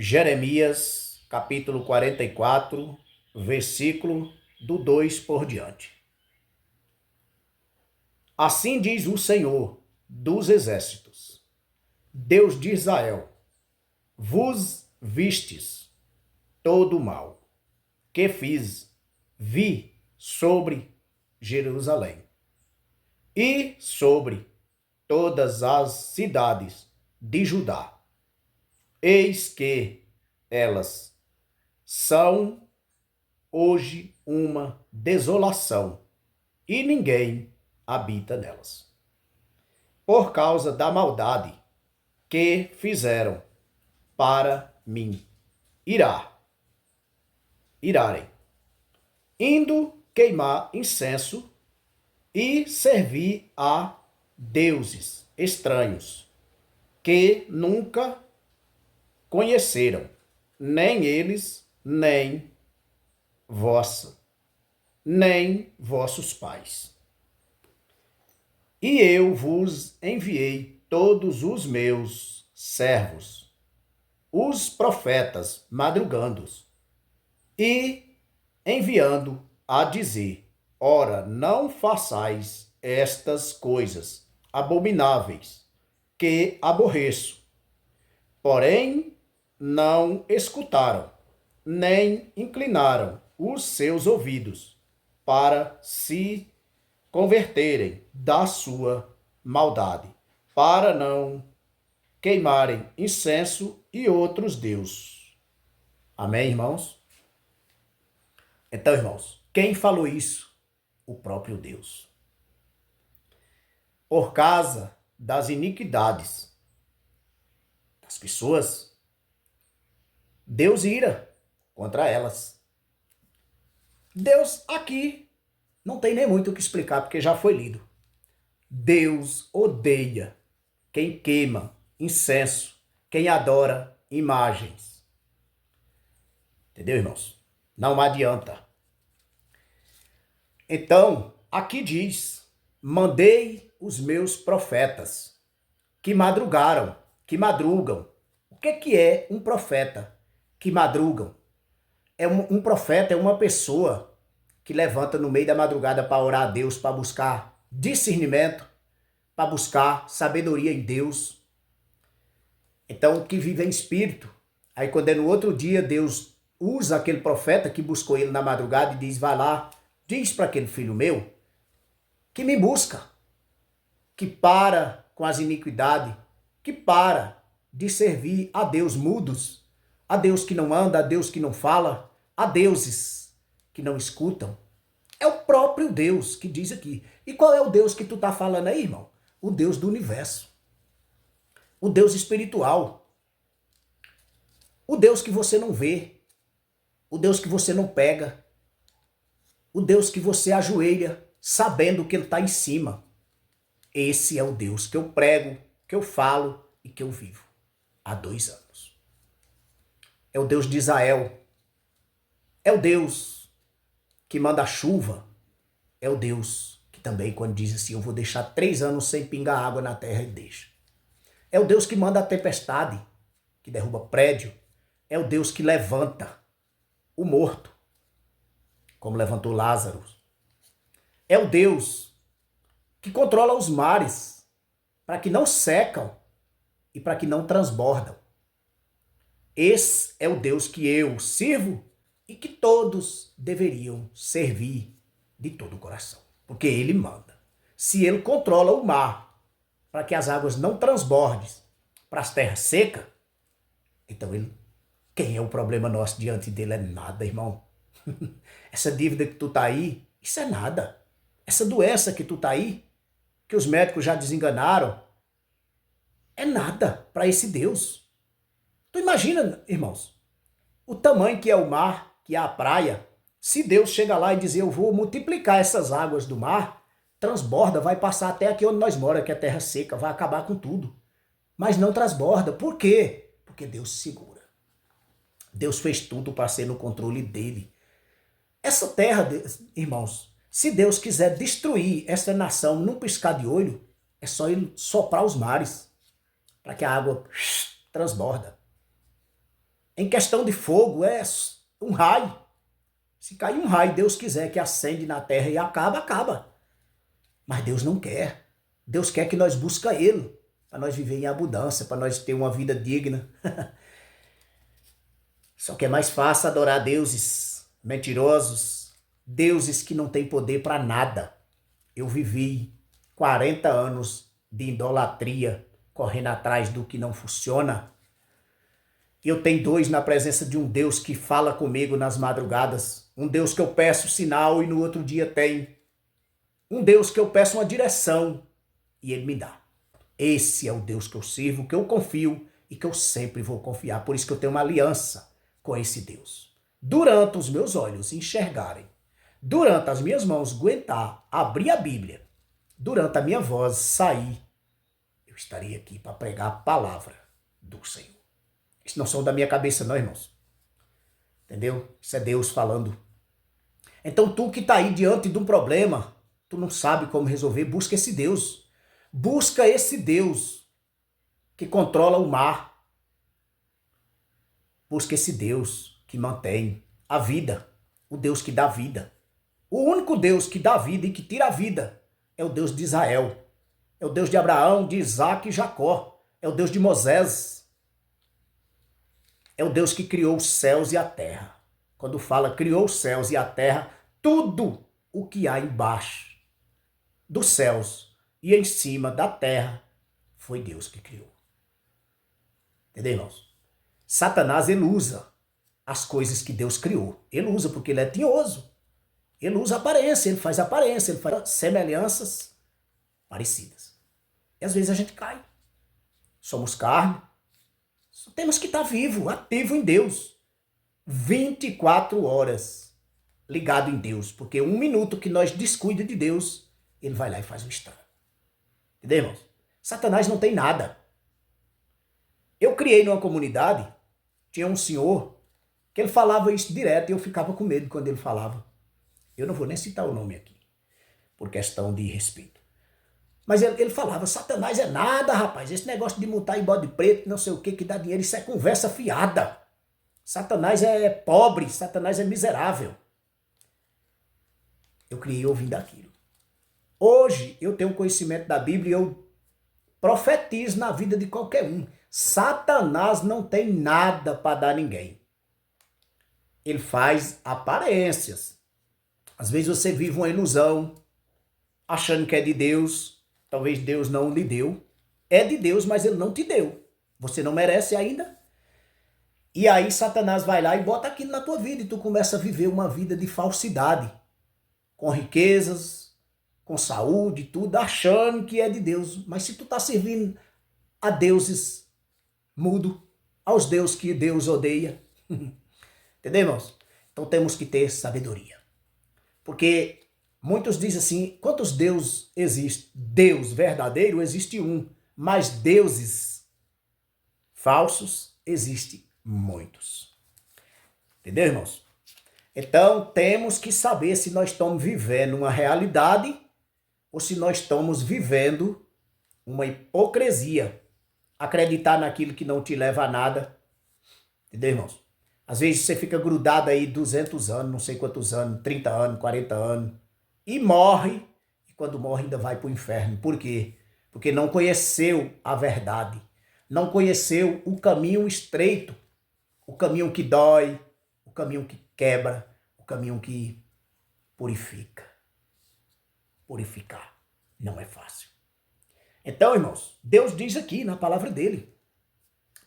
Jeremias, capítulo 44, versículo do 2 por diante. Assim diz o Senhor dos exércitos, Deus de Israel: vos vistes todo o mal que vi sobre Jerusalém e sobre todas as cidades de Judá. Eis que elas são hoje uma desolação e ninguém habita nelas, por causa da maldade que fizeram para mim irarem, indo queimar incenso e servir a deuses estranhos que nunca conheceram, nem eles, nem vossos pais. E eu vos enviei todos os meus servos, os profetas madrugandos, e enviando a dizer: ora, não façais estas coisas abomináveis que aborreço. Porém, não escutaram, nem inclinaram os seus ouvidos para se converterem da sua maldade, para não queimarem incenso e outros deuses. Amém, irmãos? Então, irmãos, quem falou isso? O próprio Deus. Por causa das iniquidades das pessoas, Deus ira contra elas. Deus aqui não tem nem muito o que explicar, porque já foi lido. Deus odeia quem queima incenso, quem adora imagens. Entendeu, irmãos? Não adianta. Então, aqui diz: mandei os meus profetas que madrugam. O que é um profeta que madrugam? Um profeta é uma pessoa que levanta no meio da madrugada para orar a Deus, para buscar discernimento, para buscar sabedoria em Deus. Então, que vive em espírito. Aí quando é no outro dia, Deus usa aquele profeta que buscou ele na madrugada e diz: vai lá, diz para aquele filho meu que me busca, que para com as iniquidades, que para de servir a Deus mudos, a Deus que não anda, a Deus que não fala, a deuses que não escutam. É o próprio Deus que diz aqui. E qual é o Deus que tu tá falando aí, irmão? O Deus do universo. O Deus espiritual. O Deus que você não vê. O Deus que você não pega. O Deus que você ajoelha sabendo que ele está em cima. Esse é o Deus que eu prego, que eu falo e que eu vivo há 2 anos. É o Deus de Israel. É o Deus que manda a chuva. É o Deus que também, quando diz assim: eu vou deixar 3 anos sem pingar água na terra, ele deixa. É o Deus que manda a tempestade, que derruba prédio. É o Deus que levanta o morto, como levantou Lázaro. É o Deus que controla os mares para que não secam e para que não transbordam. Esse é o Deus que eu sirvo e que todos deveriam servir de todo o coração, porque ele manda. Se ele controla o mar para que as águas não transbordem para as terras secas, então quem é o problema nosso diante dele? É nada, irmão. Essa dívida que tu tá aí, isso é nada. Essa doença que tu tá aí, que os médicos já desenganaram, é nada para esse Deus. Tu imagina, irmãos, o tamanho que é o mar, que é a praia. Se Deus chega lá e dizer: eu vou multiplicar essas águas do mar, transborda, vai passar até aqui onde nós moramos, que é terra seca, vai acabar com tudo. Mas não transborda. Por quê? Porque Deus segura. Deus fez tudo para ser no controle dele. Essa terra, irmãos, se Deus quiser destruir essa nação num piscar de olho, é só ele soprar os mares para que a água transborda. Em questão de fogo, é um raio. Se cair um raio, Deus quiser que acende na terra e acaba, acaba. Mas Deus não quer. Deus quer que nós busquemos Ele, para nós viver em abundância, para nós ter uma vida digna. Só que é mais fácil adorar deuses mentirosos, deuses que não têm poder para nada. Eu vivi 40 anos de idolatria, correndo atrás do que não funciona. Eu tenho dois na presença de um Deus que fala comigo nas madrugadas. Um Deus que eu peço sinal e no outro dia tem. Um Deus que eu peço uma direção e Ele me dá. Esse é o Deus que eu sirvo, que eu confio e que eu sempre vou confiar. Por isso que eu tenho uma aliança com esse Deus. Durante os meus olhos enxergarem, durante as minhas mãos aguentar, abrir a Bíblia, durante a minha voz sair, eu estarei aqui para pregar a palavra do Senhor. Isso não são da minha cabeça não, irmãos. Entendeu? Isso é Deus falando. Então tu que está aí diante de um problema, tu não sabe como resolver, busca esse Deus. Busca esse Deus que controla o mar. Busca esse Deus que mantém a vida. O Deus que dá vida. O único Deus que dá vida e que tira a vida é o Deus de Israel. É o Deus de Abraão, de Isaac e Jacó. É o Deus de Moisés. É o Deus que criou os céus e a terra. Quando fala criou os céus e a terra, tudo o que há embaixo dos céus e em cima da terra foi Deus que criou. Entendeu, irmãos? Satanás, ele usa as coisas que Deus criou. Ele usa porque ele é tinhoso. Ele usa aparência, ele faz semelhanças parecidas. E às vezes a gente cai. Somos carne. Só temos que estar vivo, ativo em Deus. 24 horas ligado em Deus. Porque um minuto que nós descuida de Deus, ele vai lá e faz um estrago. Entendeu, irmãos? Satanás não tem nada. Eu criei numa comunidade, tinha um senhor, que ele falava isso direto e eu ficava com medo quando ele falava. Eu não vou nem citar o nome aqui, por questão de respeito. Mas ele falava, Satanás é nada, rapaz. Esse negócio de montar em bode preto, não sei o que dá dinheiro, isso é conversa fiada. Satanás é pobre, Satanás é miserável. Eu criei ouvindo aquilo. Hoje eu tenho conhecimento da Bíblia e eu profetizo na vida de qualquer um. Satanás não tem nada para dar a ninguém. Ele faz aparências. Às vezes você vive uma ilusão, achando que é de Deus. Talvez Deus não lhe deu. É de Deus, mas ele não te deu. Você não merece ainda. E aí Satanás vai lá e bota aquilo na tua vida. E tu começa a viver uma vida de falsidade. Com riquezas, com saúde, tudo, achando que é de Deus. Mas se tu está servindo a deuses mudo, aos deuses que Deus odeia. Entendeu, irmãos? Então temos que ter sabedoria. Porque muitos dizem assim, quantos deuses existem? Deus verdadeiro existe um, mas deuses falsos existem muitos. Entendeu, irmãos? Então temos que saber se nós estamos vivendo uma realidade ou se nós estamos vivendo uma hipocrisia. Acreditar naquilo que não te leva a nada. Entendeu, irmãos? Às vezes você fica grudado aí 200 anos, não sei quantos anos, 30 anos, 40 anos, e morre, e quando morre ainda vai para o inferno. Por quê? Porque não conheceu a verdade, não conheceu o caminho estreito, o caminho que dói, o caminho que quebra, o caminho que purifica. Purificar não é fácil. Então, irmãos, Deus diz aqui na palavra dele,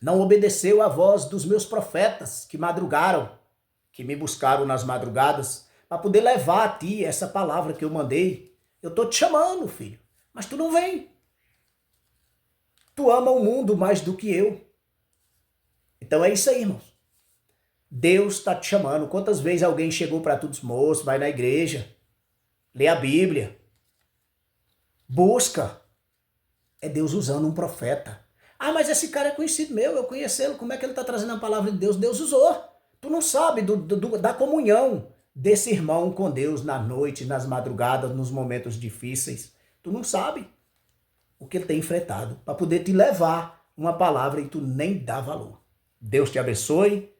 não obedeceu à voz dos meus profetas que madrugaram, que me buscaram nas madrugadas, para poder levar a ti essa palavra que eu mandei. Eu estou te chamando, filho, mas tu não vem. Tu ama o mundo mais do que eu. Então é isso aí, irmãos. Deus está te chamando. Quantas vezes alguém chegou para tu e disse, moço, vai na igreja, lê a Bíblia, busca. É Deus usando um profeta. Ah, mas esse cara é conhecido meu, eu conheço ele, como é que ele está trazendo a palavra de Deus? Deus usou. Tu não sabe da comunhão desse irmão com Deus na noite, nas madrugadas, nos momentos difíceis. Tu não sabe o que ele tem enfrentado para poder te levar uma palavra e tu nem dá valor. Deus te abençoe,